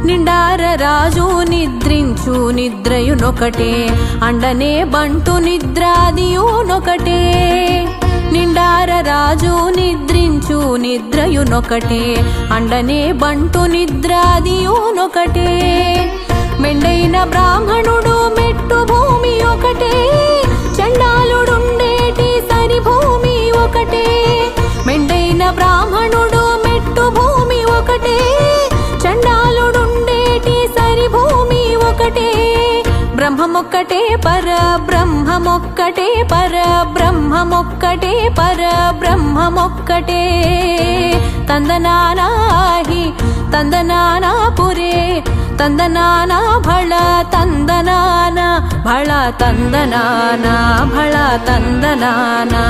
నిండార రాజు నిద్రించు నిద్రయునొకటే అండనే బంటు నిద్రాదియునొకటే నిండార రాజు నిద్రించు నిద్రయునొకటే అండనే బంటు నిద్రాదియునొకటే మెండైన బ్రాహ్మణుడు మెట్టు భూమి ఒకటే చండాలుడుండేటి సరి భూమి ఒకటే మెండైన బ్రాహ్మణుడు మెట్టు భూమి ఒకటే చండాలుడుండేటి సరి భూమి ఒకటే బ్రహ్మమొక్కటే పర బ్రహ్మమొక్కటే పర బ్రహ్మమొక్కటే పర బ్రహ్మమొక్కటే తందనానాహి తందనానా పురే తందనానా భళ తందనానా భళ తందనానా భళ తందనానా